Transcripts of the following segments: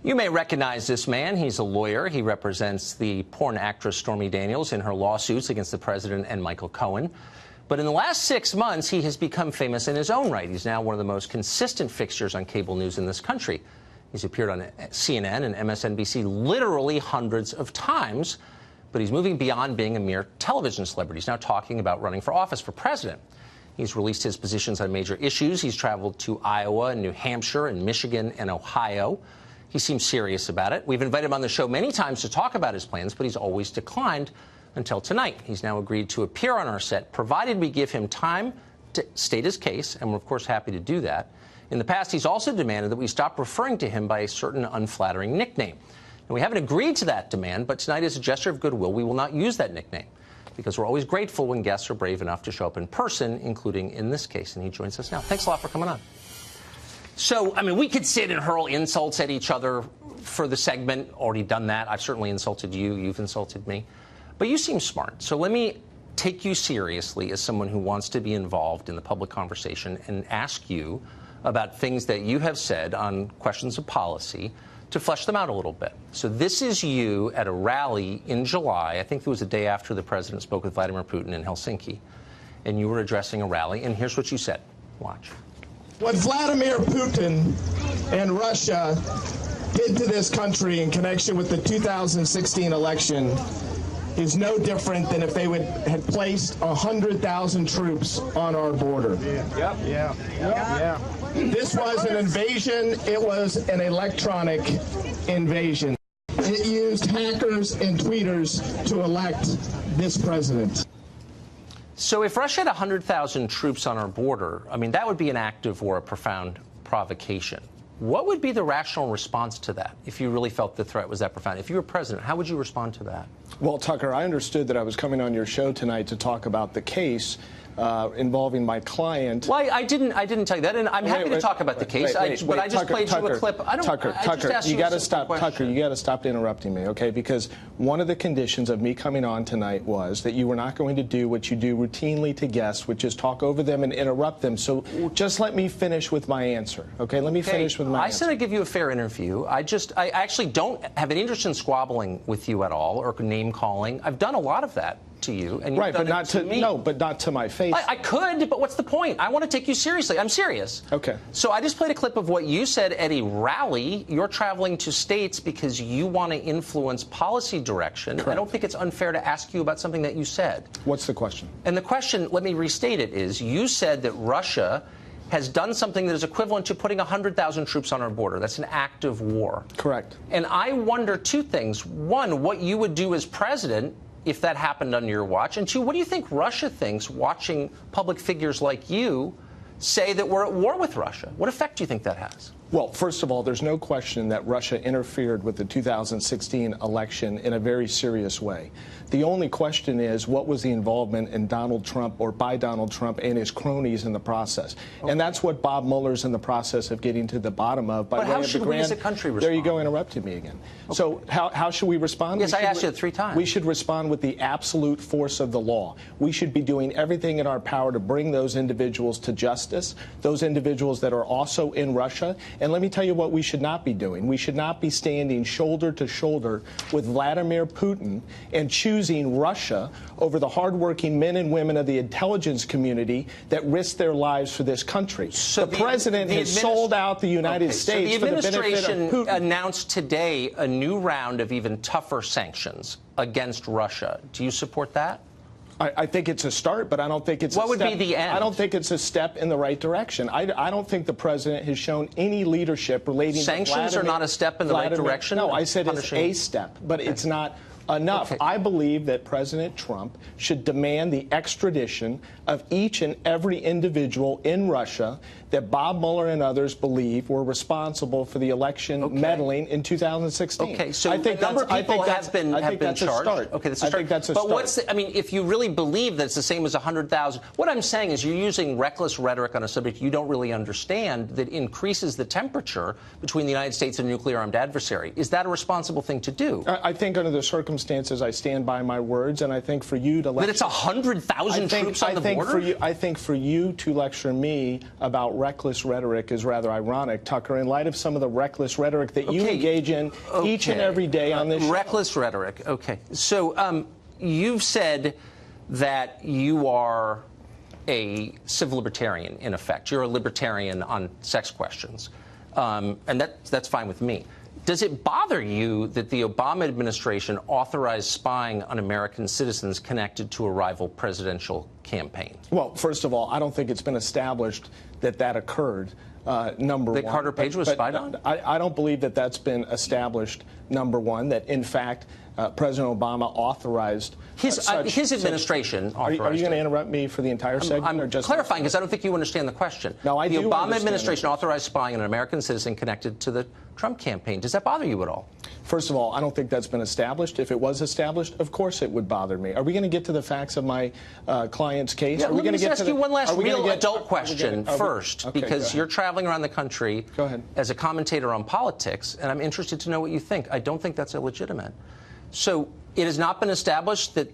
You may recognize this man. He's a lawyer. He represents the porn actress Stormy Daniels in her lawsuits against the president and Michael Cohen. But in the last 6 months, he has become famous in his own right. He's now one of the most consistent fixtures on cable news in this country. He's appeared on CNN and MSNBC literally hundreds of times, but he's moving beyond being a mere television celebrity. He's now talking about running for office for president. He's released his positions on major issues. He's traveled to Iowa and New Hampshire and Michigan and Ohio. He seems serious about it. We've invited him on the show many times to talk about his plans, but he's always declined until tonight. He's now agreed to appear on our set, provided we give him time to state his case, and we're, of course, happy to do that. In the past, he's also demanded that we stop referring to him by a certain unflattering nickname. And we haven't agreed to that demand, but tonight, as a gesture of goodwill, we will not use that nickname, because we're always grateful when guests are brave enough to show up in person, including in this case. And he joins us now. Thanks a lot for coming on. So, I mean, we could sit and hurl insults at each other for the segment. Already done that. I've certainly insulted you. You've insulted me. But you seem smart. So let me take you seriously as someone who wants to be involved in the public conversation and ask you about things that you have said on questions of policy to flesh them out a little bit. So this is you at a rally in July. I think it was the day after the president spoke with Vladimir Putin in Helsinki. And you were addressing a rally. And here's what you said. Watch. What Vladimir Putin and Russia did to this country in connection with the 2016 election is no different than if they had placed 100,000 troops on our border. Yeah. This was an invasion. It was an electronic invasion. It used hackers and tweeters to elect this president. So if Russia had 100,000 troops on our border, I mean, that would be an act of war, a profound provocation. What would be the rational response to that if you really felt the threat was that profound? If you were president, how would you respond to that? Well, Tucker, I understood that I was coming on your show tonight to talk about the case involving my client. Well, I didn't tell you that, and I'm happy to talk about the case. But I just played you a clip. Tucker, you got to stop. Tucker, you got to stop interrupting me, okay? Because one of the conditions of me coming on tonight was that you were not going to do what you do routinely to guests, which is talk over them and interrupt them. So just let me finish with my answer, okay? Let me finish with my answer. I said I'd give you a fair interview. I actually don't have an interest in squabbling with you at all or name calling. I've done a lot of that to you, and you've done it to me. No, but not to my face. I could, but what's the point? I want to take you seriously. I'm serious. Okay. So I just played a clip of what you said at a rally. You're traveling to states because you want to influence policy direction. Correct. I don't think it's unfair to ask you about something that you said. What's the question? And the question, let me restate it, is you said that Russia has done something that is equivalent to putting 100,000 troops on our border. That's an act of war. Correct. And I wonder two things. One, what you would do as president if that happened under your watch. And two, what do you think Russia thinks watching public figures like you say that we're at war with Russia? What effect do you think that has? Well, first of all, there's no question that Russia interfered with the 2016 election in a very serious way. The only question is, what was the involvement in Donald Trump or by Donald Trump and his cronies in the process? Okay. And that's what Bob Mueller's in the process of getting to the bottom of. By but how should we as a country respond? There you go, interrupting me again. Okay. So how should we respond? Yes, I asked you 3 times. We should respond with the absolute force of the law. We should be doing everything in our power to bring those individuals to justice, those individuals that are also in Russia. And let me tell you what we should not be doing. We should not be standing shoulder to shoulder with Vladimir Putin and choosing Russia over the hardworking men and women of the intelligence community that risk their lives for this country. So the president has sold out the United States for the benefit of Putin. The administration announced today a new round of even tougher sanctions against Russia. Do you support that? I think it's a start, but I don't think it's what would be the end? I don't think it's a step in the right direction. I don't think the president has shown any leadership relating sanctions to Sanctions are not a step in the right direction? No, I said it's a step, but it's not enough. Okay. I believe that President Trump should demand the extradition of each and every individual in Russia that Bob Mueller and others believe were responsible for the election meddling in 2016. Okay, so I think a number of people have been charged. Okay, that's a start. I think that's a but start. What's the, I mean, if you really believe that it's the same as 100,000, what I'm saying is you're using reckless rhetoric on a subject you don't really understand that increases the temperature between the United States and a nuclear-armed adversary. Is that a responsible thing to do? I think under the circumstances, I stand by my words, and I think for you to lecture... That it's 100,000 troops on the border? I think for you to lecture me about reckless rhetoric is rather ironic, Tucker, in light of some of the reckless rhetoric that you engage in each and every day on this show. Reckless rhetoric. Okay. So you've said that you are a civil libertarian, in effect. You're a libertarian on sex questions. And that's fine with me. Does it bother you that the Obama administration authorized spying on American citizens connected to a rival presidential campaign? Well, first of all, I don't think it's been established that that occurred, number one. That Carter Page was spied on? I don't believe that that's been established, number one, that, in fact, President Obama authorized his administration authorized. Are you going to interrupt me for the entire segment? I'm or just clarifying because I don't think you understand the question. No, I do. The Obama administration authorized spying on an American citizen connected to the Trump campaign. Does that bother you at all? First of all, I don't think that's been established. If it was established, of course it would bother me. Are we going to get to the facts of my client's case? Yeah, are we let me just ask you one last real adult question okay, first, because you're traveling around the country as a commentator on politics, and I'm interested to know what you think. I don't think that's illegitimate. So it has not been established that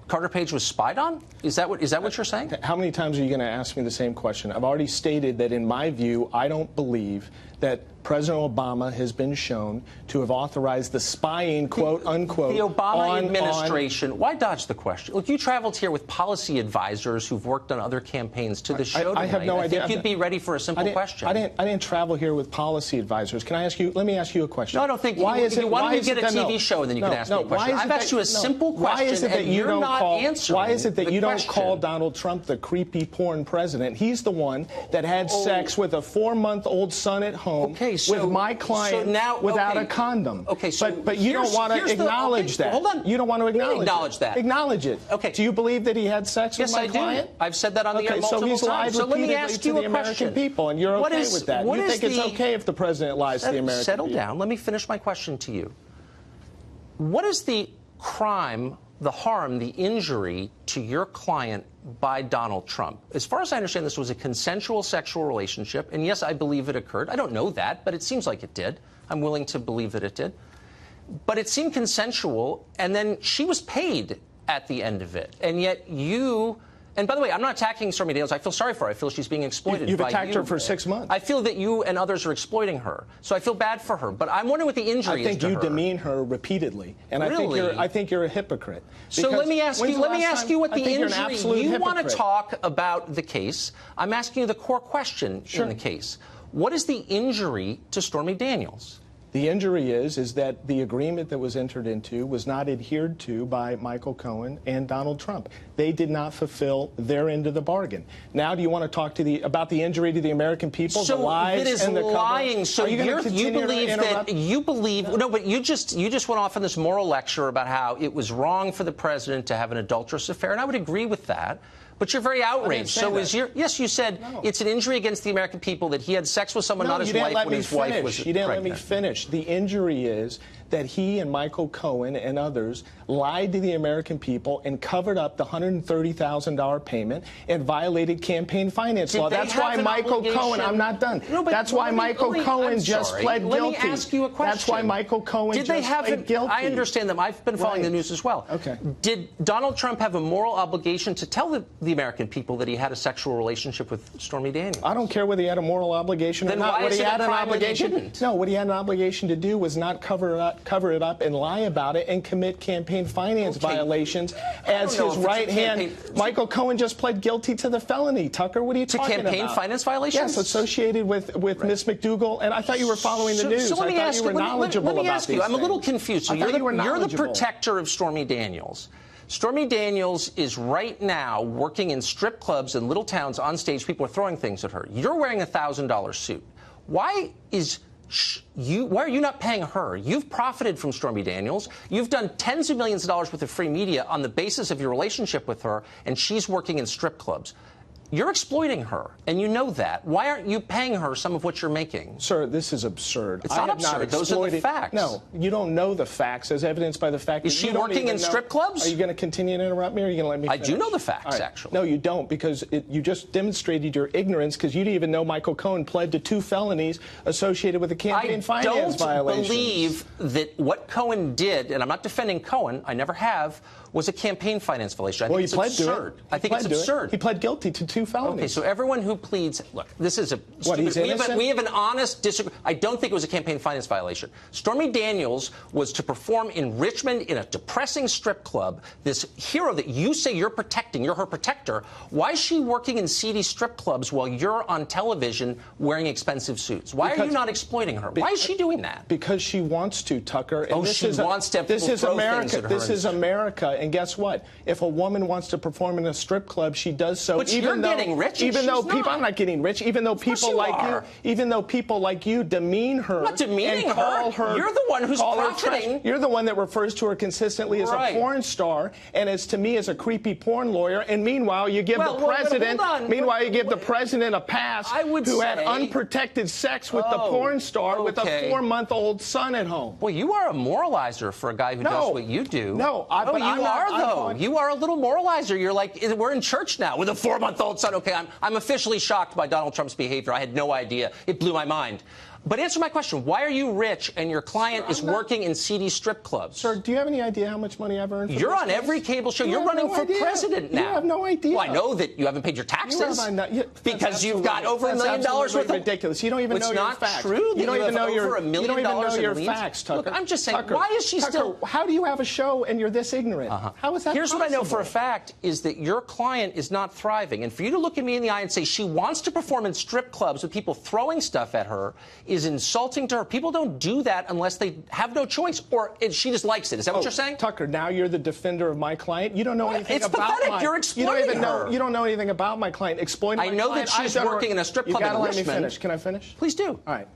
Carter Page was spied on? Is that what you're saying? How many times are you going to ask me the same question? I've already stated that, in my view, I don't believe that President Obama has been shown to have authorized the spying, quote unquote. The Obama administration. Why dodge the question? Look, you traveled here with policy advisors who've worked on other campaigns to the show tonight. I have no idea. I think you'd be ready for a simple question. I didn't travel here with policy advisors. Can I ask you? Let me ask you a question. No, I don't think. Why don't you get a TV show and then you can ask me a question? I've asked you a simple question and you're not answering. Why is it that you don't call Donald Trump the creepy porn president? He's the one that had sex with a 4-month-old son at home with my client without a condom. Okay, so but you don't want to acknowledge that. Hold on. You don't want to acknowledge that. Acknowledge it. Okay. Do you believe that he had sex with my client? Yes, I do. I've said that on the air multiple times. So he's lied repeatedly to the American people, and you're okay with that. You think it's okay if the president lies to the American people? Settle down. Let me finish my question to you. What is the crime, the harm, the injury to your client by Donald Trump? As far as I understand, this was a consensual sexual relationship, and yes, I believe it occurred. I don't know that, but it seems like it did. I'm willing to believe that it did. But it seemed consensual, and then she was paid at the end of it. And yet you... And by the way, I'm not attacking Stormy Daniels. I feel sorry for her. I feel she's being exploited. You've attacked her for 6 months. I feel that you and others are exploiting her. So I feel bad for her. But I'm wondering what the injury is to her. I think you demean her repeatedly. And I think you're a hypocrite. So let me ask you what the injury... You want to talk about the case. I'm asking you the core question in the case. What is the injury to Stormy Daniels? The injury is that the agreement that was entered into was not adhered to by Michael Cohen and Donald Trump. They did not fulfill their end of the bargain. Now, do you want to talk about the injury to the American people, the lies and the lying. So you believe no, but you just went off on this moral lecture about how it was wrong for the president to have an adulterous affair, and I would agree with that. But you're very outraged. So yes, you said it's an injury against the American people that he had sex with someone, not his wife, when his wife was pregnant. You didn't let me finish. The injury is that he and Michael Cohen and others lied to the American people and covered up the $130,000 payment and violated campaign finance law. That's why Michael Cohen, I'm not done. That's why Michael Cohen just pled guilty. Let me ask you a question. That's why Michael Cohen just pled guilty. I understand them. I've been following the news as well. Okay. Did Donald Trump have a moral obligation to tell the American people that he had a sexual relationship with Stormy Daniels? I don't care whether he had a moral obligation or not. What he had an obligation. No, what he had an obligation to do was not cover it up and lie about it and commit campaign finance violations as his right hand. Michael Cohen just pled guilty to the felony. Tucker, what are you talking about? To campaign finance violations? Yes, associated with Ms. McDougal. And I thought you were following the news. So let me I thought you were knowledgeable about these things. I'm a little confused. So you're the protector of Stormy Daniels. Stormy Daniels is right now working in strip clubs in little towns on stage. People are throwing things at her. You're wearing a $1,000 suit. Why are you not paying her? You've profited from Stormy Daniels. You've done tens of millions of dollars worth of free media on the basis of your relationship with her, and she's working in strip clubs. You're exploiting her, and you know that. Why aren't you paying her some of what you're making? Sir, this is absurd. It's not absurd. Those are the facts. No, you don't know the facts, as evidenced by the fact that you don't even know. Is she working in strip clubs? Are you going to continue to interrupt me, or are you going to let me finish? I do know the facts, actually. No, you don't, because you just demonstrated your ignorance, because you didn't even know Michael Cohen pled to 2 felonies associated with the campaign finance violations. I don't believe that what Cohen did, and I'm not defending Cohen, I never have, was a campaign finance violation. I think it's absurd. I think it's absurd. He pled guilty to 2 2 felonies. Okay, so everyone who pleads, look, this is a What, he's innocent? we have an honest disagreement. I don't think it was a campaign finance violation. Stormy Daniels was to perform in Richmond in a depressing strip club. This hero that you say you're protecting, you're her protector. Why is she working in seedy strip clubs while you're on television wearing expensive suits? Why are you not exploiting her? Why is she doing that? Because she wants to, Tucker. And she wants to have people This is throw America. things at her. This is America. And guess what? If a woman wants to perform in a strip club, she does so. But you're getting rich, and even though she's people, not. I'm not getting rich. Even though people like you, even though people like you demean her, I'm not demeaning and call her. her. You're the one who's call her profiting. trash. You're the one that refers to her consistently as a porn star, and as to me as a creepy porn lawyer. And meanwhile, you give the president. Meanwhile, you give the president a pass who had unprotected sex with the porn star with a 4-month-old son at home. Well, you are a moralizer for a guy who does what you do. No, you are, though. You are a little moralizer. You're like, we're in church now with a 4-month-old son. Okay, I'm officially shocked by Donald Trump's behavior. I had no idea. It blew my mind. But answer my question. Why are you rich and your client is working in seedy strip clubs? Sir, do you have any idea how much money I've earned? You're on every cable show. You're running for president now. You have no idea. Well, I know that you haven't paid your taxes because you've got over $1 million worth of ridiculous. You don't even know your facts. It's not true. You don't even know over $1 million your facts, Tucker. Look, I'm just saying, Tucker, why is she still? How do you have a show and you're this ignorant? How is that Here's possible? what I know for a fact is that your client is not thriving. And for you to look at me in the eye and say she wants to perform in strip clubs with people throwing stuff at her is insulting to her. People don't do that unless they have no choice, or she just likes it. Is that what you're saying? Tucker, now you're the defender of my client. You don't know anything it's about pathetic. You're exploiting her. You don't know anything about my client. Exploiting my client. I know that she's working in a strip club in Richmond. You gotta let me finish. Can I finish? Please do. All right.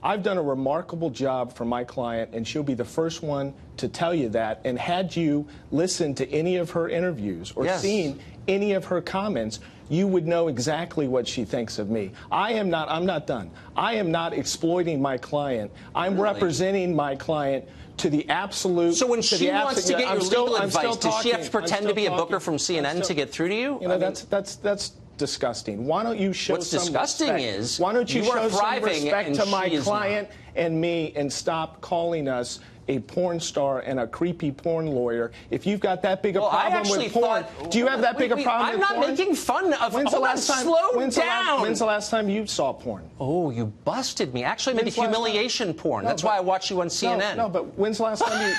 I've done a remarkable job for my client, and she'll be the first one to tell you that. And had you listened to any of her interviews or seen any of her comments, you would know exactly what she thinks of me. I'm not done. I am not exploiting my client. I'm representing my client to the absolute. So when she wants to get your legal advice, does she have to pretend to be a booker from CNN to get through to you? You know, that's disgusting. Why don't you show What's some disgusting respect? is Why don't you show some thriving respect to my and client and me and stop calling us a porn star and a creepy porn lawyer? If you've got that big a problem with porn, do you have that big a problem with porn? I'm not making fun of. When's the last time? down. When's the last time you saw porn? Oh, you busted me. Actually, I made humiliation porn. That's why I watch you on CNN. No, but when's the last time you?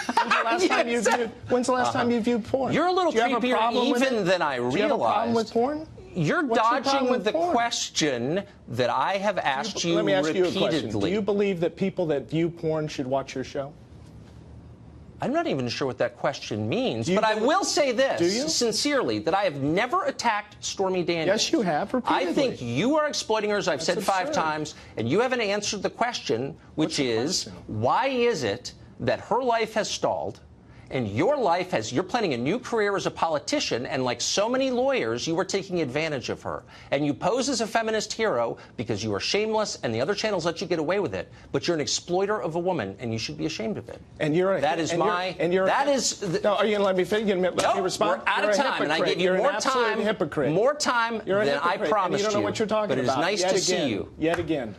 When's the last time you viewed porn? You're a little creepier even than I realized. Do you have a problem with porn? You're dodging the question that I have asked you repeatedly. Let me ask you a question. Do you believe that people that view porn should watch your show? I'm not even sure what that question means, but I will say this sincerely, that I have never attacked Stormy Daniels. Yes, you have, repeatedly. I think you are exploiting her, as I've said 5 times, and you haven't answered the question, which is, why is it that her life has stalled and your life has, you're planning a new career as a politician, and like so many lawyers, you were taking advantage of her. And you pose as a feminist hero because you are shameless and the other channels let you get away with it. But you're an exploiter of a woman, and you should be ashamed of it. And you're that is my. That is. No, are you going to let me finish? Let me respond? We're out of time, and I give you more time. Hypocrite. More time than I promised you. And you don't know what you're talking about. But it is nice to see you. Yet again.